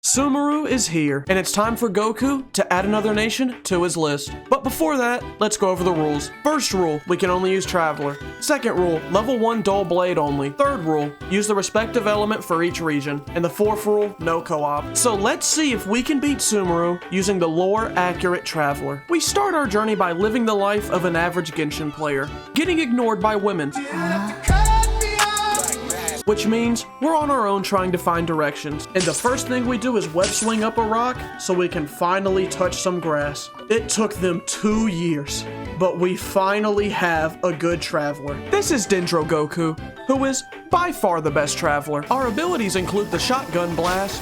Sumeru is here, and it's time for Goku to add another nation to his list. But before that, let's go over the rules. First rule, we can only use Traveler. Second rule, level 1 dull blade only. Third rule, use the respective element for each region. And the fourth rule, no co-op. So let's see if we can beat Sumeru using the lore-accurate Traveler. We start our journey by living the life of an average Genshin player, getting ignored by women. Which means we're on our own trying to find directions. And the first thing we do is web swing up a rock so we can finally touch some grass. It took them 2 years, but we finally have a good traveler. This is Dendro Goku, who is by far the best traveler. Our abilities include the shotgun blast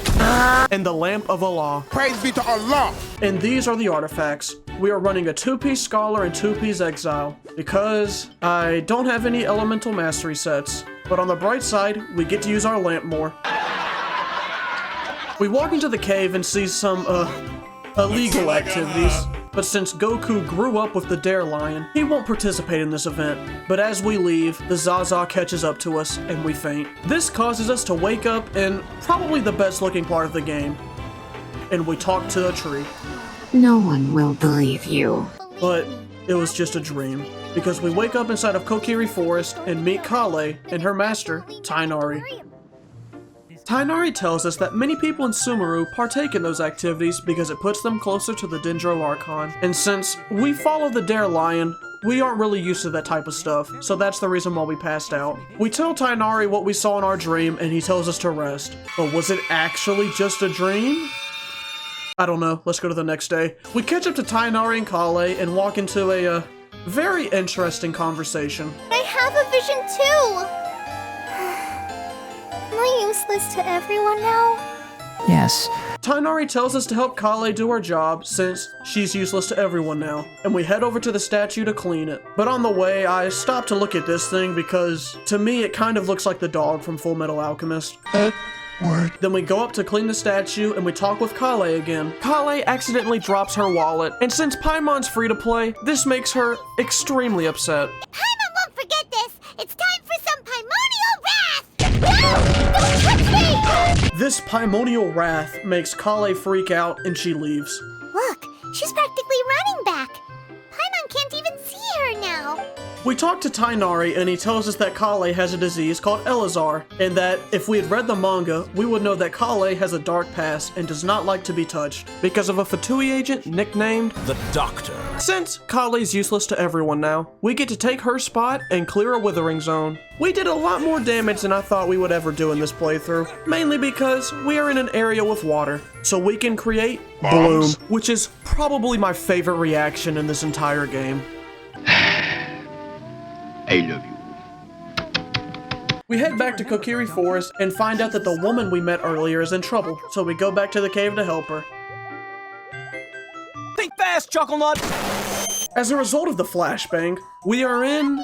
and the lamp of Allah. Praise be to Allah! And these are the artifacts. We are running a 2-piece Scholar and 2-piece Exile because I don't have any elemental mastery sets. But on the bright side, we get to use our lamp more. We walk into the cave and see some, illegal activities. But since Goku grew up with the Dare Lion, he won't participate in this event. But as we leave, the Zaza catches up to us and we faint. This causes us to wake up in probably the best looking part of the game. And we talk to a tree. No one will believe you. But it was just a dream. Because we wake up inside of Kokiri Forest and meet Kale and her master, Tainari. Tainari tells us that many people in Sumeru partake in those activities because it puts them closer to the Dendro Archon. And since we follow the Dare Lion, we aren't really used to that type of stuff, so that's the reason why we passed out. We tell Tainari what we saw in our dream and he tells us to rest. But was it actually just a dream? I don't know, let's go to the next day. We catch up to Tainari and Kale and walk into a, very interesting conversation. I have a vision too! Am I useless to everyone now? Yes. Tainari tells us to help Kale do her job since she's useless to everyone now, and we head over to the statue to clean it. But on the way, I stop to look at this thing because, to me, it kind of looks like the dog from Full Metal Alchemist. Then we go up to clean the statue and we talk with Kale again. Kale accidentally drops her wallet, and since Paimon's free to play, this makes her extremely upset. Paimon won't forget this! It's time for some Paimonial wrath! No! Don't touch me! This Paimonial wrath makes Kale freak out and she leaves. Look, she's practically running back. Paimon can't even see her now. We talk to Tainari and he tells us that Kale has a disease called Elazar, and that if we had read the manga, we would know that Kale has a dark past and does not like to be touched because of a Fatui agent nicknamed The Doctor. Since Kale's useless to everyone now, we get to take her spot and clear a withering zone. We did a lot more damage than I thought we would ever do in this playthrough, mainly because we are in an area with water, so we can create Bombs. bloom, which is probably my favorite reaction in this entire game. I love you. We head back to Kokiri Forest and find out that the woman we met earlier is in trouble, so we go back to the cave to help her. Think fast, Chuckle Nut! As a result of the flashbang, we are in,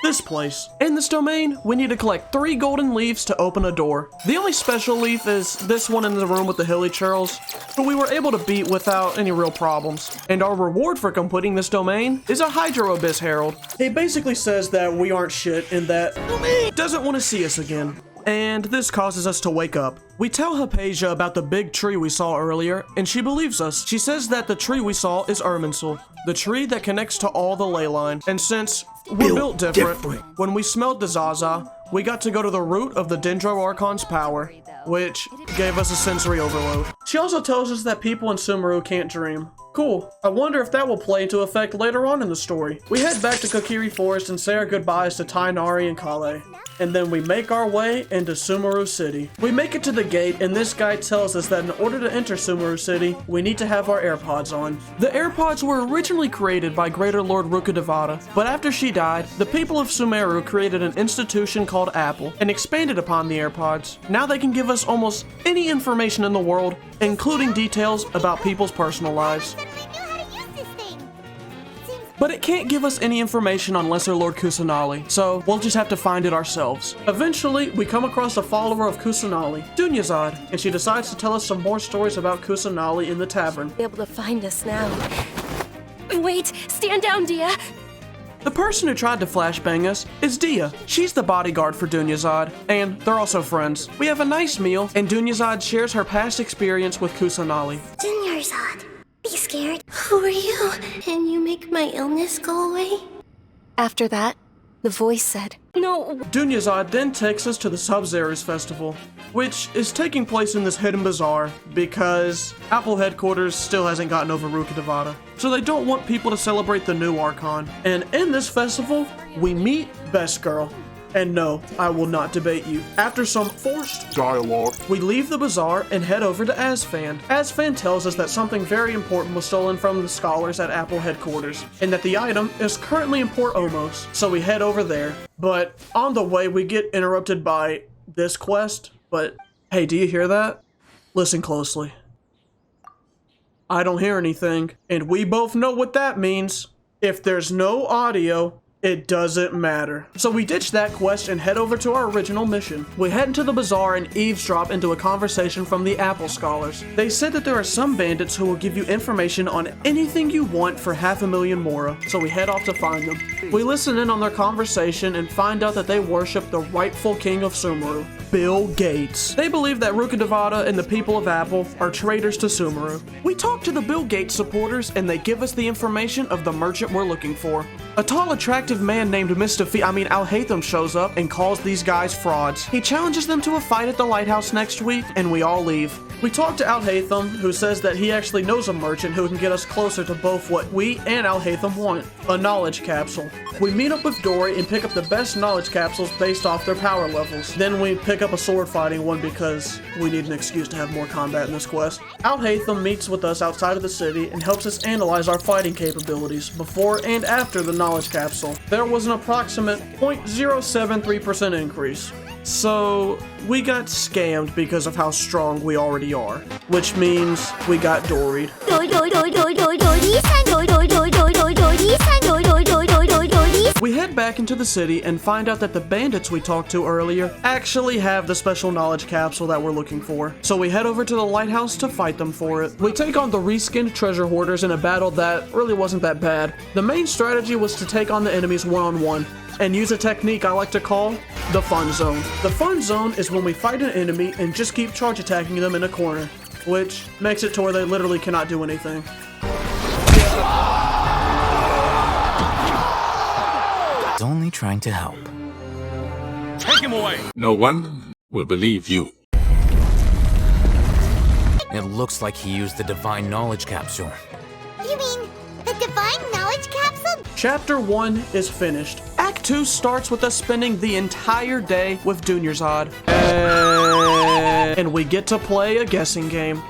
this place. In this domain, we need to collect 3 golden leaves to open a door. The only special leaf is this one in the room with the hilly churls, who we were able to beat without any real problems. And our reward for completing this domain is a Hydro Abyss Herald. He basically says that we aren't shit and that doesn't want to see us again. And this causes us to wake up. We tell Hypatia about the big tree we saw earlier, and she believes us. She says that the tree we saw is Irminsul, the tree that connects to all the ley line. And since we're built different, when we smelled the Zaza, we got to go to the root of the Dendro Archon's power, which gave us a sensory overload. She also tells us that people in Sumeru can't dream. Cool. I wonder if that will play into effect later on in the story. We head back to Kokiri Forest and say our goodbyes to Tainari and Kale. And then we make our way into Sumeru City. We make it to the gate, and this guy tells us that in order to enter Sumeru City, we need to have our AirPods on. The AirPods were originally created by Greater Lord Rukkhadevata, but after she died, the people of Sumeru created an institution called Apple and expanded upon the AirPods. Now they can give us almost any information in the world, including details about people's personal lives. But it can't give us any information on Lesser Lord Kusanali, so we'll just have to find it ourselves. Eventually, we come across a follower of Kusanali, Dunyazad, and she decides to tell us some more stories about Kusanali in the tavern. Be able to find us now. Wait, stand down, Dia. The person who tried to flashbang us is Dia. She's the bodyguard for Dunyazad, and they're also friends. We have a nice meal, and Dunyazad shares her past experience with Kusanali. Dunyazad, be scared. Who are you? Can you make my illness go away? After that, the voice said, "No." Dunyazad then takes us to the Sub-Zerus Festival, which is taking place in this hidden bazaar because Apple headquarters still hasn't gotten over Rukkhadevata. So they don't want people to celebrate the new Archon. And in this festival, we meet Best Girl. And no, I will not debate you. After some forced Dialogue. we leave the bazaar and head over to Asfand. Asfand tells us that something very important was stolen from the scholars at Apple headquarters, and that the item is currently in Port Omos, so we head over there. But on the way, we get interrupted by this quest, but hey, do you hear that? Listen closely. I don't hear anything, and we both know what that means. If there's no audio, it doesn't matter. So we ditch that quest and head over to our original mission. We head into the bazaar and eavesdrop into a conversation from the Apple scholars. They said that there are some bandits who will give you information on anything you want for 500,000 Mora, so we head off to find them. We listen in on their conversation and find out that they worship the rightful king of Sumeru, Bill Gates. They believe that Rukkhadevata and the people of Apple are traitors to Sumeru. We talk to the Bill Gates supporters and they give us the information of the merchant we're looking for. A tall, attractive man named MistahFeet, Al-Haytham shows up and calls these guys frauds. He challenges them to a fight at the lighthouse next week, and we all leave. We talk to Al-Haytham, who says that he actually knows a merchant who can get us closer to both what we and Al-Haytham want, a knowledge capsule. We meet up with Dory and pick up the best knowledge capsules based off their power levels. Then we pick up a sword fighting one because we need an excuse to have more combat in this quest. Al-Haytham meets with us outside of the city and helps us analyze our fighting capabilities before and after the knowledge capsule. There was an approximate 0.073% increase. So we got scammed because of how strong we already are, which means we got doried. We head back into the city and find out that the bandits we talked to earlier actually have the special knowledge capsule that we're looking for. So we head over to the lighthouse to fight them for it. We take on the reskinned treasure hoarders in a battle that really wasn't that bad. The main strategy was to take on the enemies one-on-one and use a technique I like to call the fun zone. The fun zone is when we fight an enemy and just keep charge attacking them in a corner, which makes it to where they literally cannot do anything. It's only trying to help. Take him away. No one will believe you. It looks like he used the divine knowledge capsule. You mean the divine knowledge capsule? Chapter 1 is finished. Act 2 starts with us spending the entire day with Dunyazad. And we get to play a guessing game.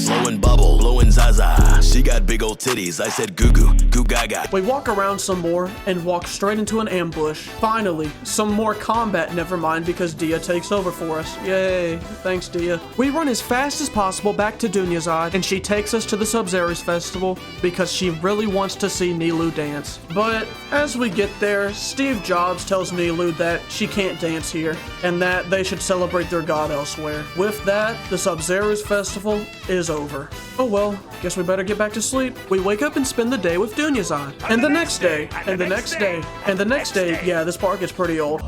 Blowing bubble, blowing Zaza. She got big old titties. I said goo goo, goo gaga. We walk around some more and walk straight into an ambush. Finally, some more combat, never mind, because Dia takes over for us. Yay, thanks Dia. We run as fast as possible back to Dunyazad, and she takes us to the Sub-Zerus Festival because she really wants to see Nilou dance. But as we get there, Steve Jobs tells Nilou that she can't dance here, and that they should celebrate their god elsewhere. With that, the Sub-Zerus Festival is over. Oh well, guess we better get back to sleep. We wake up and spend the day with Dunyazad. And the next day, and the next day, and the next day, yeah, this part gets pretty old.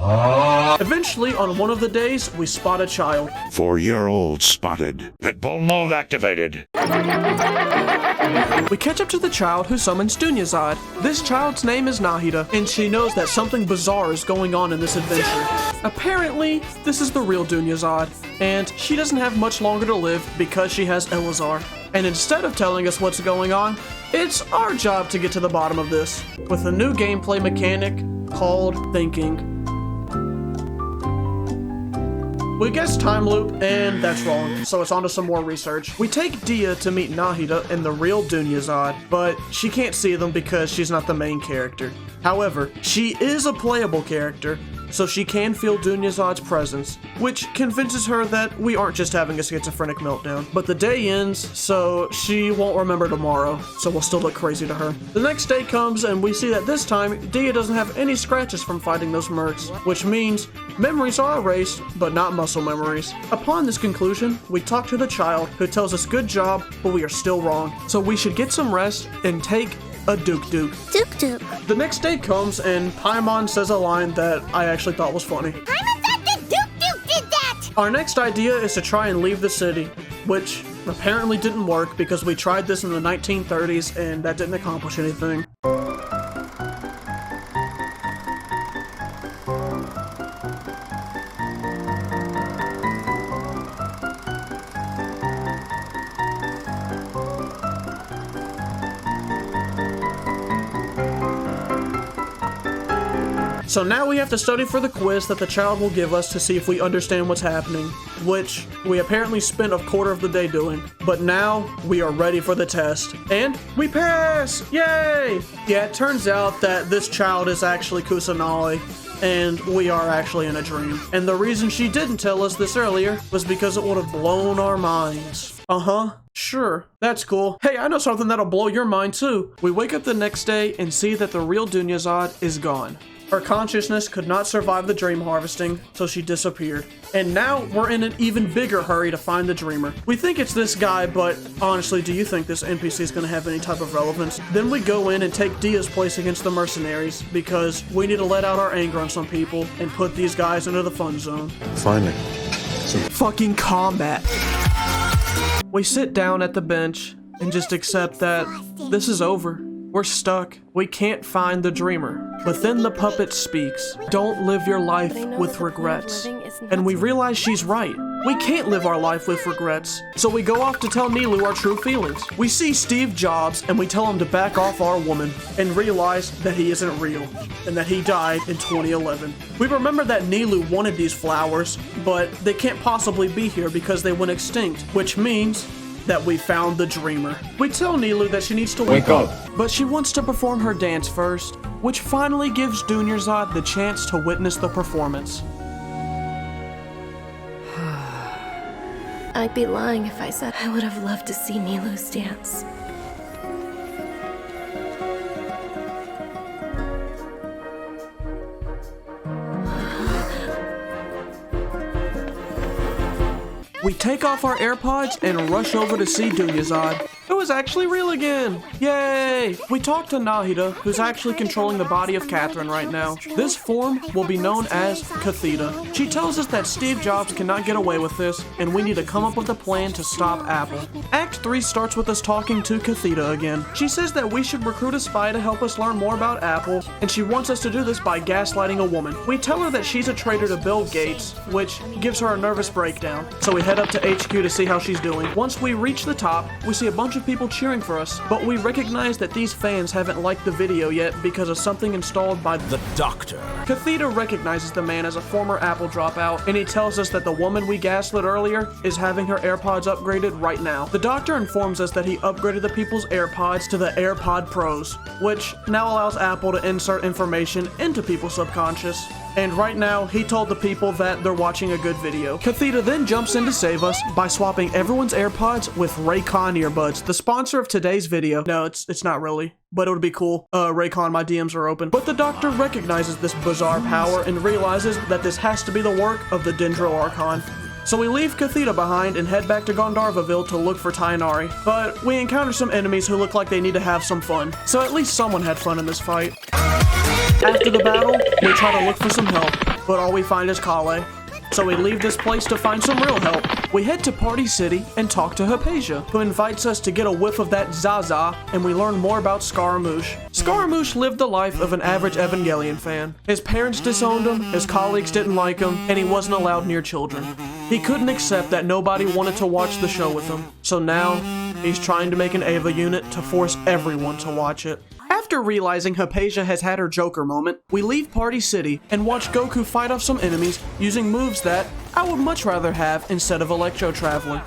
Eventually, on one of the days, we spot a child. 4-year-old spotted. Pitbull mode activated. We catch up to the child who summons Dunyazad. This child's name is Nahida, and she knows that something bizarre is going on in this adventure. Apparently, this is the real Dunyazad, and she doesn't have much longer to live because she has Elazar. And instead of telling us what's going on, it's our job to get to the bottom of this, with a new gameplay mechanic called thinking. We guessed time loop, and that's wrong, so it's on to some more research. We take Dia to meet Nahida and the real Dunyazad, but she can't see them because she's not the main character. However, she is a playable character, so she can feel Dunyazad's presence, which convinces her that we aren't just having a schizophrenic meltdown. But the day ends, so she won't remember tomorrow, so we'll still look crazy to her. The next day comes, and we see that this time, Dia doesn't have any scratches from fighting those mercs, which means memories are erased, but not muscle memories. Upon this conclusion, we talk to the child, who tells us good job, but we are still wrong. So we should get some rest and take a Duke. Duke Duke. The next day comes and Paimon says a line that I actually thought was funny. I'm upset that Duke Duke did that! Our next idea is to try and leave the city, which apparently didn't work because we tried this in the 1930s and that didn't accomplish anything. So now we have to study for the quiz that the child will give us to see if we understand what's happening, which we apparently spent a quarter of the day doing. But now we are ready for the test. And we pass! Yay! Yeah, it turns out that this child is actually Kusanali, and we are actually in a dream. And the reason she didn't tell us this earlier was because it would have blown our minds. Uh-huh. Sure, that's cool. Hey, I know something that'll blow your mind too. We wake up the next day and see that the real Dunyazad is gone. Her consciousness could not survive the dream harvesting, so she disappeared. And now we're in an even bigger hurry to find the dreamer. We think it's this guy, but honestly, do you think this NPC is going to have any type of relevance? Then we go in and take Dia's place against the mercenaries, because we need to let out our anger on some people and put these guys into the fun zone. Finally. Fucking combat. We sit down at the bench and just accept that this is over. We're stuck. We can't find the dreamer. But then the puppet speaks. Don't live your life with regrets. And we realize she's right. We can't live our life with regrets. So we go off to tell Nilu our true feelings. We see Steve Jobs and we tell him to back off our woman and realize that he isn't real and that he died in 2011. We remember that Nilu wanted these flowers, but they can't possibly be here because they went extinct, which means that we found the dreamer. We tell Nilu that she needs to wake up, but she wants to perform her dance first, which finally gives Dunyazad the chance to witness the performance. I'd be lying if I said I would have loved to see Nilu's dance. We take off our AirPods and rush over to see Dunyazad, who is actually real again. Yay! We talk to Nahida, who's actually controlling the body of Catherine right now. This form will be known as Catheta. She tells us that Steve Jobs cannot get away with this, and we need to come up with a plan to stop Apple. Act 3 starts with us talking to Catheta again. She says that we should recruit a spy to help us learn more about Apple, and she wants us to do this by gaslighting a woman. We tell her that she's a traitor to Bill Gates, which gives her a nervous breakdown. So we head up to HQ to see how she's doing. Once we reach the top, we see a bunch of people cheering for us, but we recognize that these fans haven't liked the video yet because of something installed by The doctor. Catheta recognizes the man as a former Apple dropout, and he tells us that the woman we gaslit earlier is having her AirPods upgraded right now. The doctor informs us that he upgraded the people's AirPods to the AirPod Pros, which now allows Apple to insert information into people's subconscious. And right now, he told the people that they're watching a good video. Catheta then jumps in to save us by swapping everyone's AirPods with Raycon earbuds, the sponsor of today's video. No, it's not really, but it would be cool. Raycon, my DMs are open. But the doctor recognizes this bizarre power and realizes that this has to be the work of the Dendro Archon. So we leave Catheta behind and head back to Gondarvaville to look for Tainari. But we encounter some enemies who look like they need to have some fun. So at least someone had fun in this fight. After the battle, we try to look for some help, but all we find is Kale. So we leave this place to find some real help. We head to Party City and talk to Hypatia, who invites us to get a whiff of that Zaza, and we learn more about Scaramouche. Scaramouche lived the life of an average Evangelion fan. His parents disowned him, his colleagues didn't like him, and he wasn't allowed near children. He couldn't accept that nobody wanted to watch the show with him. So now, he's trying to make an Ava unit to force everyone to watch it. After realizing Hypatia has had her Joker moment, we leave Party City and watch Goku fight off some enemies using moves that I would much rather have instead of Electro Traveler.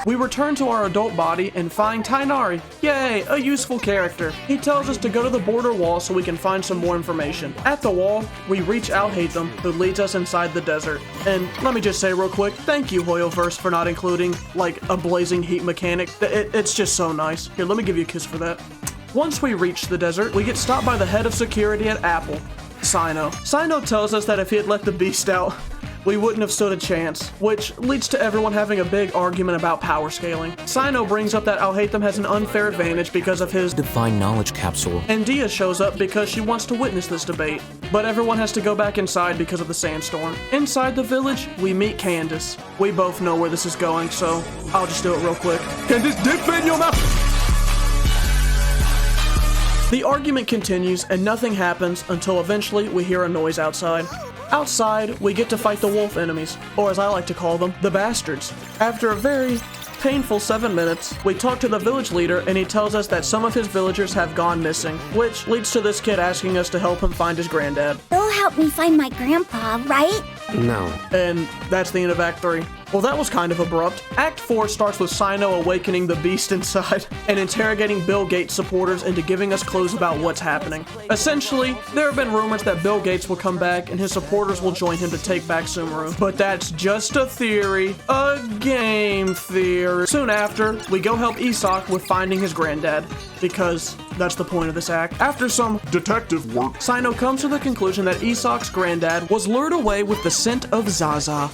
We return to our adult body and find Tainari. Yay, a useful character. He tells us to go to the border wall so we can find some more information. At the wall, we reach Al-Haytham, who leads us inside the desert. And let me just say real quick, thank you, Hoyoverse, for not including, like, a blazing heat mechanic. It's just so nice. Here, let me give you a kiss for that. Once we reach the desert, we get stopped by the head of security at Apple. Sino. Sino tells us that if he had let the beast out, we wouldn't have stood a chance, which leads to everyone having a big argument about power scaling. Sino brings up that Alhaitham has an unfair advantage because of his Divine knowledge capsule. and Dia shows up because she wants to witness this debate, but everyone has to go back inside because of the sandstorm. Inside the village, we meet Candace. We both know where this is going, so I'll just do it real quick. Candace, dip in your mouth! The argument continues and nothing happens until eventually we hear a noise outside. Outside, we get to fight the wolf enemies, or as I like to call them, the bastards. After a very painful 7 minutes, we talk to the village leader and he tells us that some of his villagers have gone missing, which leads to this kid asking us to help him find his granddad. You'll help me find my grandpa, right? No. And that's the end of Act 3. Well, that was kind of abrupt. Act 4 starts with Sino awakening the beast inside and interrogating Bill Gates supporters into giving us clues about what's happening. Essentially, there have been rumors that Bill Gates will come back and his supporters will join him to take back Sumeru. But that's just a theory. A game theory. Soon after, we go help Isak with finding his granddad, because that's the point of this act. After some detective work, Sino comes to the conclusion that Isak's granddad was lured away with the scent of Zaza.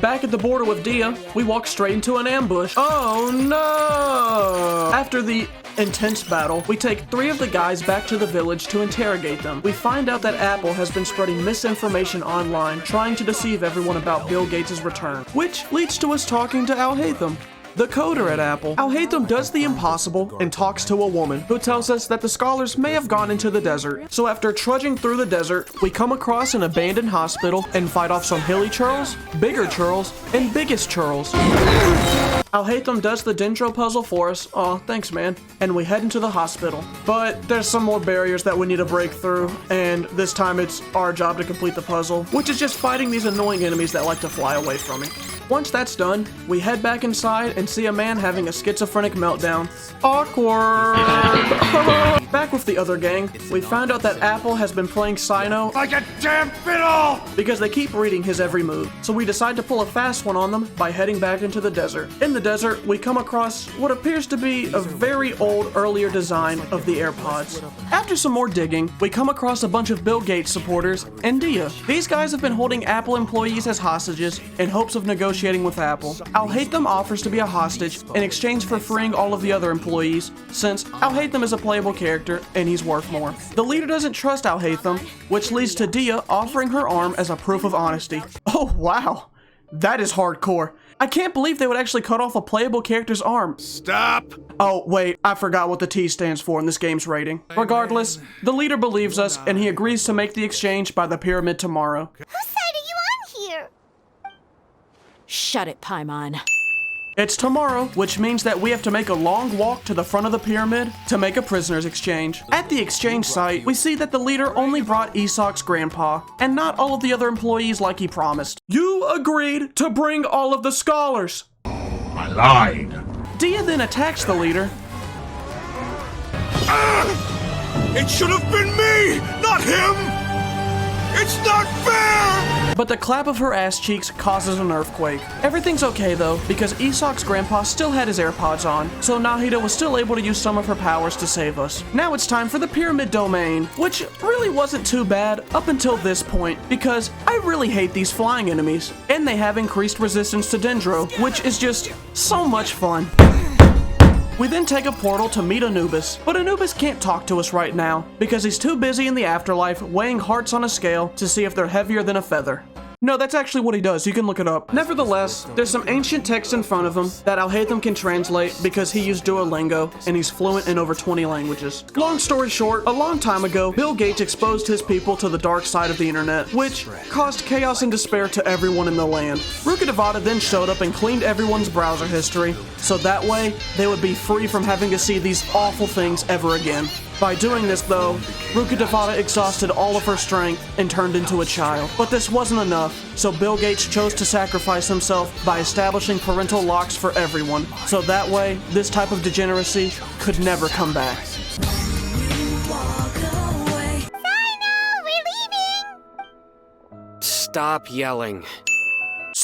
Back at the border with Dia, we walk straight into an ambush. Oh no! After the intense battle, we take 3 of the guys back to the village to interrogate them. We find out that Apple has been spreading misinformation online, trying to deceive everyone about Bill Gates' return, which leads to us talking to Alhaitham, the coder at Apple. Alhaitham does the impossible and talks to a woman who tells us that the scholars may have gone into the desert. So after trudging through the desert, we come across an abandoned hospital and fight off some hilly churls, bigger churls, and biggest churls. Alhaitham does the dendro puzzle for us. Aw, thanks man. And we head into the hospital. But there's some more barriers that we need to break through, and this time it's our job to complete the puzzle, which is just fighting these annoying enemies that like to fly away from me. Once that's done, we head back inside and see a man having a schizophrenic meltdown. Awkward! Back with the other gang, we found out that Apple has been playing Sino Like a damn fiddle! because they keep reading his every move. So we decide to pull a fast one on them by heading back into the desert. In the desert, we come across what appears to be a very old, earlier design of the AirPods. After some more digging, we come across a bunch of Bill Gates supporters and Dia. These guys have been holding Apple employees as hostages in hopes of negotiating with Apple. Alhaitham offers to be a hostage in exchange for freeing all of the other employees, since Alhaitham is a playable character and he's worth more. The leader doesn't trust Alhaitham, which leads to Dia offering her arm as a proof of honesty. Oh wow, that is hardcore. I can't believe they would actually cut off a playable character's arm. Stop! Oh, wait, I forgot what the T stands for in this game's rating. Regardless, the leader believes us and he agrees to make the exchange by the pyramid tomorrow. Whose side are you on here? Shut it, Paimon. It's tomorrow, which means that we have to make a long walk to the front of the pyramid to make a prisoner's exchange. At the exchange site, we see that the leader only brought Isak's grandpa, and not all of the other employees like he promised. You agreed to bring all of the scholars! I lied. Dia then attacks the leader. It should have been me, not him! It's not fair! But the clap of her ass cheeks causes an earthquake. Everything's okay though, because Isak's grandpa still had his AirPods on, so Nahida was still able to use some of her powers to save us. Now it's time for the pyramid domain, which really wasn't too bad up until this point, because I really hate these flying enemies, and they have increased resistance to Dendro, which is just so much fun. We then take a portal to meet Anubis, but Anubis can't talk to us right now because he's too busy in the afterlife weighing hearts on a scale to see if they're heavier than a feather. No, that's actually what he does. You can look it up. Nevertheless, there's some ancient text in front of him that Alhaitham can translate because he used Duolingo and he's fluent in over 20 languages. Long story short, a long time ago, Bill Gates exposed his people to the dark side of the internet, which caused chaos and despair to everyone in the land. Rukkhadevata then showed up and cleaned everyone's browser history, so that way they would be free from having to see these awful things ever again. By doing this though, Rukkhadevata exhausted all of her strength and turned into a child. But this wasn't enough, so Bill Gates chose to sacrifice himself by establishing parental locks for everyone, so that way this type of degeneracy could never come back. We're leaving! Stop yelling.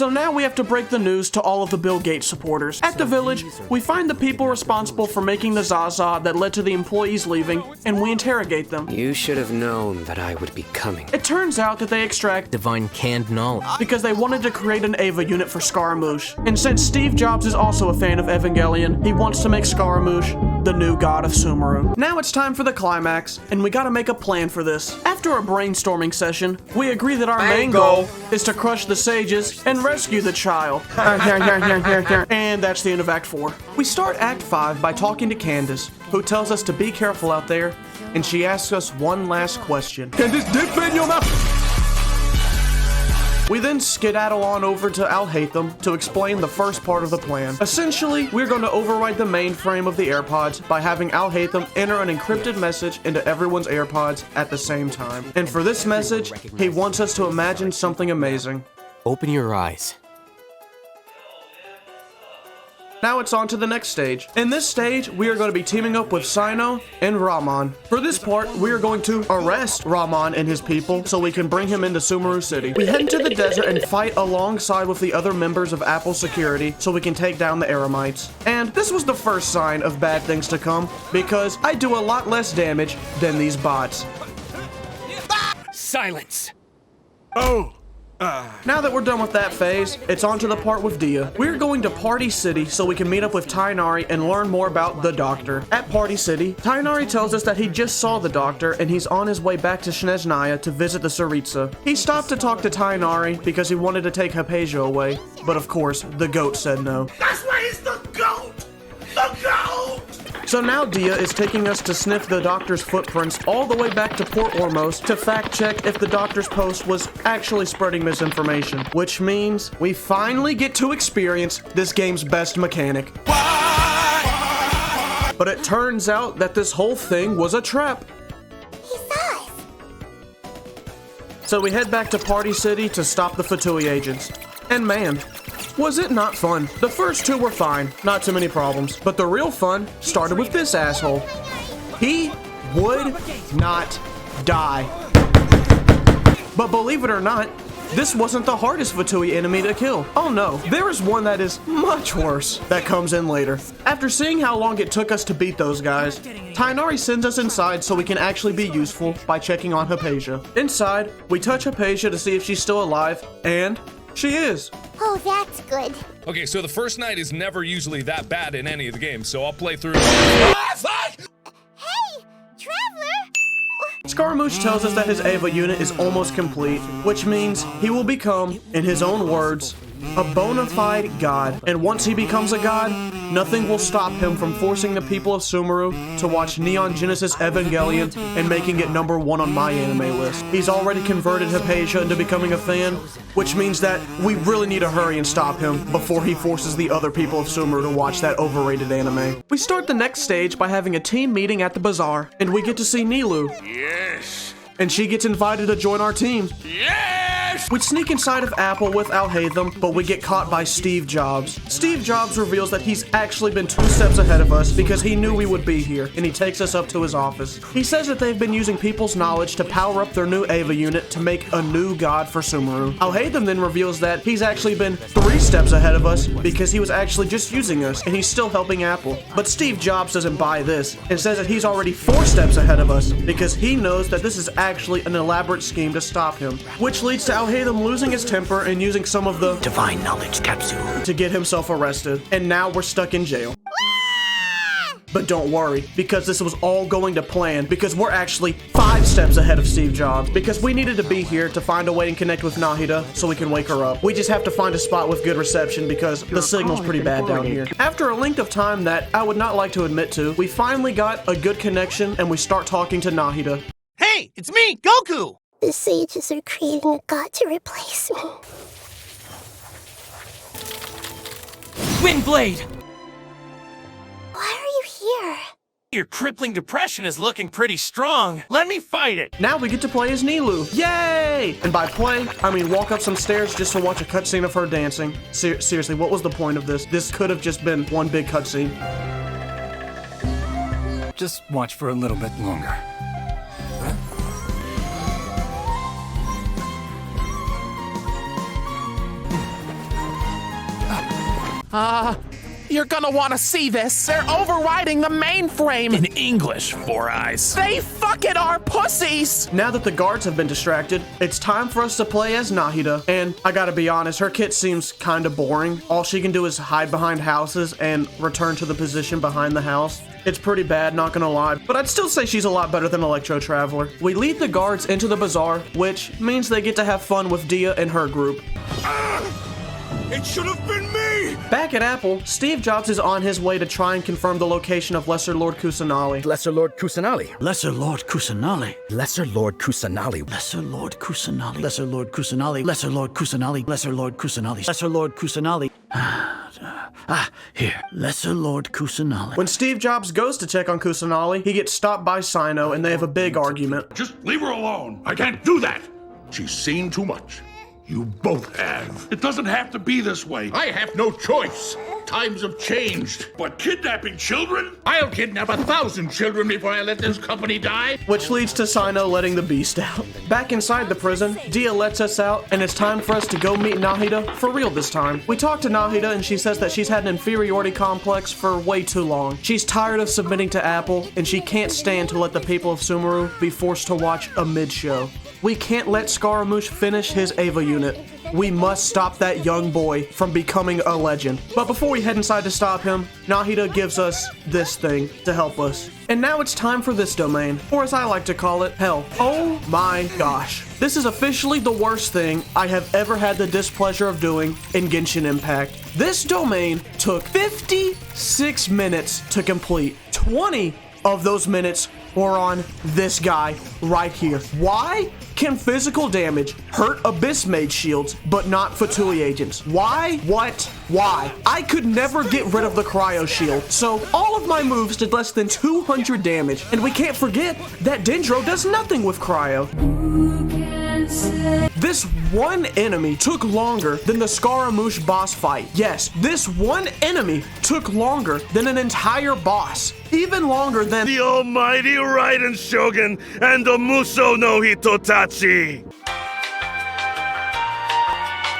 So now we have to break the news to all of the Bill Gates supporters. At the village, we find the people responsible for making the Zaza that led to the employees leaving, and we interrogate them. You should have known that I would be coming. It turns out that they extract Divine canned knowledge. because they wanted to create an Ava unit for Scaramouche. And since Steve Jobs is also a fan of Evangelion, he wants to make Scaramouche the new god of Sumeru. Now it's time for the climax, and we gotta make a plan for this. After a brainstorming session, we agree that our main goal is to crush the sages and rescue the child. And that's the end of Act 4. We start Act 5 by talking to Candace, who tells us to be careful out there, and she asks us one last question. Can this dick fit in your mouth? We then skedaddle on over to Al-Haytham to explain the first part of the plan. Essentially, we're going to override the mainframe of the AirPods by having Al-Haytham enter an encrypted message into everyone's AirPods at the same time. And for this message, he wants us to imagine something amazing. Open your eyes. Now it's on to the next stage. In this stage, we are going to be teaming up with Sino and Rahman. For this part, we are going to arrest Rahman and his people so we can bring him into Sumeru City. We head into the desert and fight alongside with the other members of Apple Security so we can take down the Eremites. And this was the first sign of bad things to come because I do a lot less damage than these bots. Silence! Now that we're done with that phase, it's on to the part with Dia. We're going to Party City so we can meet up with Tainari and learn more about the Doctor. At Party City, Tainari tells us that he just saw the Doctor and he's on his way back to Snezhnaya to visit the Tsaritsa. He stopped to talk to Tainari because he wanted to take Hypatia away, but of course, the goat said no. That's why he's the goat! The goat! So now Dia is taking us to sniff the Doctor's footprints all the way back to Port Ormos to fact check if the Doctor's post was actually spreading misinformation, which means we finally get to experience this game's best mechanic. But it turns out that this whole thing was a trap. He saw us. So we head back to Party City to stop the Fatui agents. And man, was it not fun? The first two were fine, not too many problems, but the real fun started with this asshole. He would not die. But believe it or not, this wasn't the hardest Fatui enemy to kill. Oh no, there is one that is much worse that comes in later. After seeing how long it took us to beat those guys, Tainari sends us inside so we can actually be useful by checking on Hypatia. Inside, we touch Hypatia to see if she's still alive, and she is. Oh, that's good. Okay, so the first night is never usually that bad in any of the games, so I'll play through. Hey, Traveler! Scaramouche tells us that his Ava unit is almost complete, which means he will become, in his own words, a bona fide god. And once he becomes a god, nothing will stop him from forcing the people of Sumeru to watch Neon Genesis Evangelion and making it #1 on my anime list. He's already converted Hypatia into becoming a fan, which means that we really need to hurry and stop him before he forces the other people of Sumeru to watch that overrated anime. We start the next stage by having a team meeting at the bazaar, and we get to see Nilu. Yes! And she gets invited to join our team. Yes! We sneak inside of Apple with Al-Haytham, but we get caught by Steve Jobs. Steve Jobs reveals that he's actually been 2 steps ahead of us because he knew we would be here, and he takes us up to his office. He says that they've been using people's knowledge to power up their new Ava unit to make a new god for Sumeru. Al-Haytham then reveals that he's actually been 3 steps ahead of us because he was actually just using us, and he's still helping Apple. But Steve Jobs doesn't buy this, and says that he's already 4 steps ahead of us because he knows that this is actually an elaborate scheme to stop him, which leads to Al-Haytham losing his temper and using some of the Divine knowledge capsule to get himself arrested, and now we're stuck in jail. But don't worry, because this was all going to plan, because we're actually 5 steps ahead of Steve Jobs, because we needed to be here to find a way to connect with Nahida so we can wake her up. We just have to find a spot with good reception because the signal's pretty bad down here. After a length of time that I would not like to admit to, we finally got a good connection and we start talking to Nahida. Hey, it's me, Goku! The sages are creating a god to replace me. Windblade! Why are you here? Your crippling depression is looking pretty strong. Let me fight it. Now we get to play as Nilu. Yay! And by play, I mean walk up some stairs just to watch a cutscene of her dancing. Seriously, what was the point of this? This could have just been one big cutscene. Just watch for a little bit longer. You're gonna want to see this. They're overriding the mainframe. In English, Four Eyes. They fucking are pussies. Now that the guards have been distracted, it's time for us to play as Nahida. And I gotta be honest, her kit seems kind of boring. All she can do is hide behind houses and return to the position behind the house. It's pretty bad, not gonna lie, but I'd still say she's a lot better than Electro Traveler. We lead the guards into the bazaar, which means they get to have fun with Dia and her group. It should have been me! Back at Apple, Steve Jobs is on his way to try and confirm the location of Lesser Lord Kusanali. Lesser Lord Kusanali. Lesser Lord Kusanali. Lesser Lord Kusanali. Lesser Lord Kusanali. Lesser Lord Kusanali. Lesser Lord Kusanali. Lesser Lord Kusanali. Lesser Lord Kusanali. Here. Lesser Lord Kusanali. When Steve Jobs goes to check on Kusanali, he gets stopped by Sino and they have a big argument. Just leave her alone. I can't do that. She's seen too much. You both have. It doesn't have to be this way. I have no choice. Times have changed. But kidnapping children? I'll kidnap 1,000 children before I let this company die. Which leads to Sino letting the beast out. Back inside the prison, Dia lets us out, and it's time for us to go meet Nahida, for real this time. We talk to Nahida, and she says that she's had an inferiority complex for way too long. She's tired of submitting to Apple, and she can't stand to let the people of Sumeru be forced to watch a mid-show. We can't let Scaramouche finish his Ava unit. We must stop that young boy from becoming a legend. But before we head inside to stop him, Nahida gives us this thing to help us. And now it's time for this domain, or as I like to call it, hell. Oh my gosh. This is officially the worst thing I have ever had the displeasure of doing in Genshin Impact. This domain took 56 minutes to complete. 20 of those minutes were on this guy right here. Why can physical damage hurt Abyss Mage shields, but not Fatui agents? Why? What? Why? I could never get rid of the Cryo Shield, so all of my moves did less than 200 damage, and we can't forget that Dendro does nothing with Cryo. This one enemy took longer than the Scaramouche boss fight. Yes, this one enemy took longer than an entire boss. Even longer than the almighty Raiden Shogun and the Muso no Hitotachi.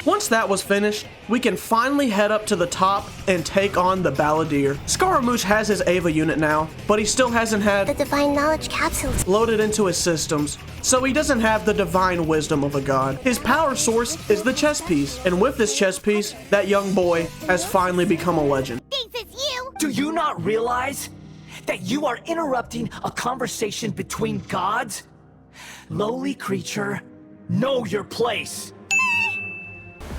Once that was finished, we can finally head up to the top and take on the Balladeer. Scaramouche has his Ava unit now, but he still hasn't had the divine knowledge capsules loaded into his systems, so he doesn't have the divine wisdom of a god. His power source is the chess piece, and with this chess piece, that young boy has finally become a legend. Do you not realize that you are interrupting a conversation between gods? Lowly creature, know your place.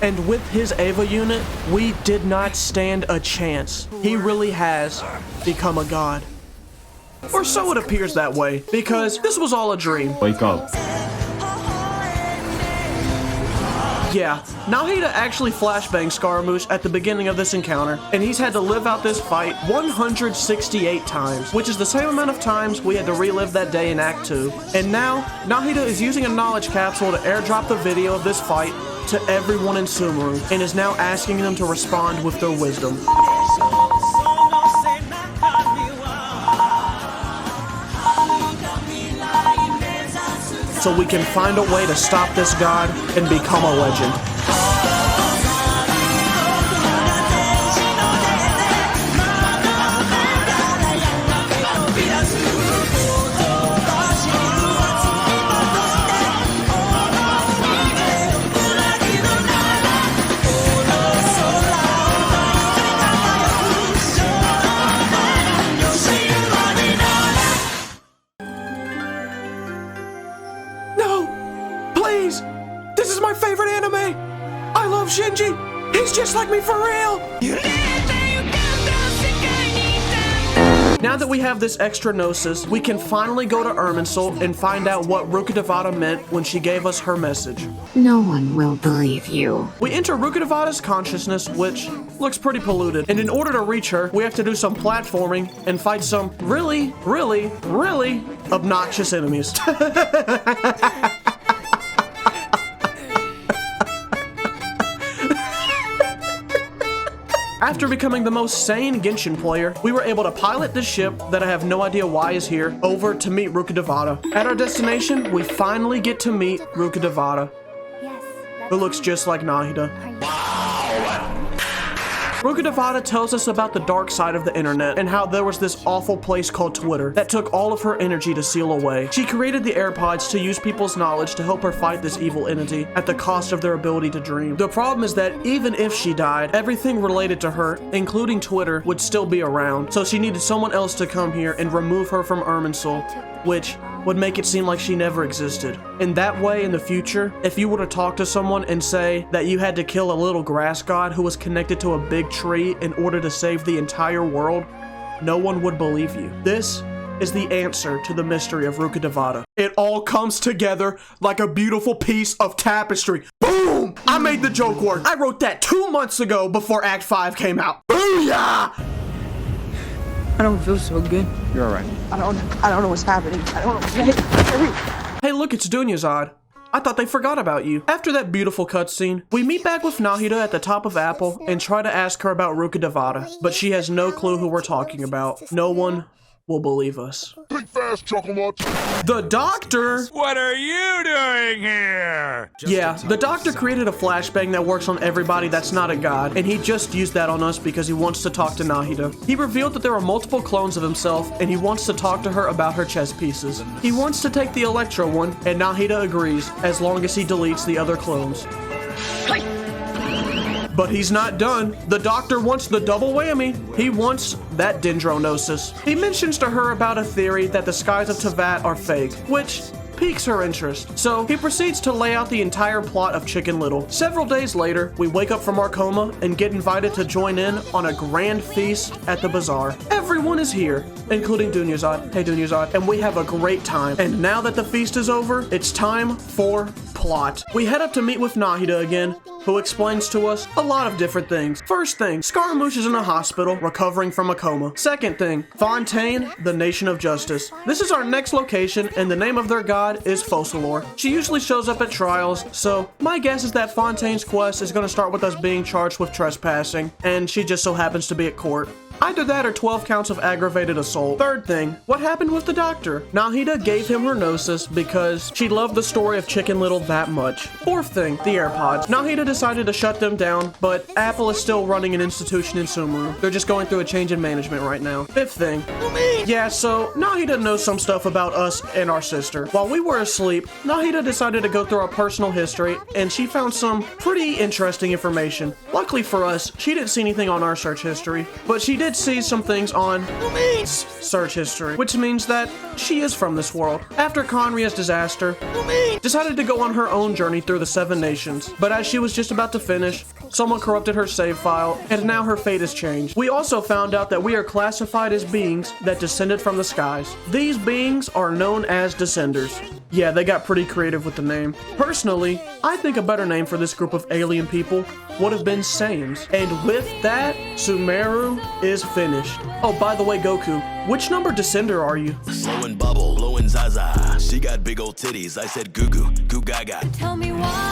And with his Ava unit, we did not stand a chance. He really has become a god. Or so it appears that way, because this was all a dream. Wake up. Yeah, Nahida actually flashbanged Scaramouche at the beginning of this encounter, and he's had to live out this fight 168 times, which is the same amount of times we had to relive that day in Act 2. And now, Nahida is using a knowledge capsule to airdrop the video of this fight to everyone in Sumeru, and is now asking them to respond with their wisdom. So we can find a way to stop this god and become a legend. Shinji, he's just like me for real! Now that we have this extra gnosis, we can finally go to Irminsul and find out what Rukkhadevata meant when she gave us her message. No one will believe you. We enter Rukkhadevata's consciousness, which looks pretty polluted, and in order to reach her, we have to do some platforming and fight some really, really, really obnoxious enemies. After becoming the most sane Genshin player, we were able to pilot this ship that I have no idea why is here over to meet Rukkhadevata. At our destination, we finally get to meet Rukkhadevata, who looks just like Nahida. Rukadevada tells us about the dark side of the internet and how there was this awful place called Twitter that took all of her energy to seal away. She created the AirPods to use people's knowledge to help her fight this evil entity at the cost of their ability to dream. The problem is that even if she died, everything related to her, including Twitter, would still be around. So she needed someone else to come here and remove her from Irminsul, which would make it seem like she never existed. In that way, in the future, if you were to talk to someone and say that you had to kill a little grass god who was connected to a big tree in order to save the entire world, no one would believe you. This is the answer to the mystery of Rukadevada. It all comes together like a beautiful piece of tapestry. Boom! I made the joke work. I wrote that 2 months ago before Act 5 came out. Booyah! I don't feel so good. You're alright. I don't know what's happening. I don't know. Hey, look, it's Dunyazad. I thought they forgot about you. After that beautiful cutscene, we meet back with Nahida at the top of Apple and try to ask her about Rukadevada, but she has no clue who we're talking about. No one will believe us. Think fast, Chocolate. The doctor? What are you doing here? Yeah, the doctor created a flashbang that works on everybody that's not a god, and he just used that on us because he wants to talk to Nahida. He revealed that there are multiple clones of himself, and he wants to talk to her about her chess pieces. He wants to take the Electro one, and Nahida agrees, as long as he deletes the other clones. But he's not done. The doctor wants the double whammy. He wants that dendronosis. He mentions to her about a theory that the skies of Teyvat are fake, which piques her interest. So he proceeds to lay out the entire plot of Chicken Little. Several days later, we wake up from our coma and get invited to join in on a grand feast at the bazaar. Everyone is here, including Dunyazad. Hey Dunyazad. And we have a great time. And now that the feast is over, it's time for plot. We head up to meet with Nahida again, who explains to us a lot of different things. First thing, Scaramouche is in a hospital, recovering from a coma. Second thing, Fontaine, the Nation of Justice. This is our next location, and the name of their god is Focalor. She usually shows up at trials, so my guess is that Fontaine's quest is going to start with us being charged with trespassing, and she just so happens to be at court. Either that or 12 counts of aggravated assault. Third thing, what happened with the doctor? Nahida gave him her gnosis because she loved the story of Chicken Little that much. Fourth thing, the AirPods. Nahida decided to shut them down, but Apple is still running an institution in Sumeru. They're just going through a change in management right now. Fifth thing, yeah, so Nahida knows some stuff about us and our sister. While we were asleep, Nahida decided to go through our personal history, and she found some pretty interesting information. Luckily for us, she didn't see anything on our search history, but she did see some things on search history, which means that she is from this world. After Conria's disaster, decided to go on her own journey through the 7 nations, but as she was just about to finish, someone corrupted her save file, and now her fate has changed. We also found out that we are classified as beings that descended from the skies. These beings are known as Descenders. Yeah, they got pretty creative with the name. Personally, I think a better name for this group of alien people would have been Sames. And with that, Sumeru is finished. Oh, by the way, Goku, which number Descender are you? Slow and bubble, low and Zaza. She got big old titties. I said goo goo, goo gaga. Tell me why.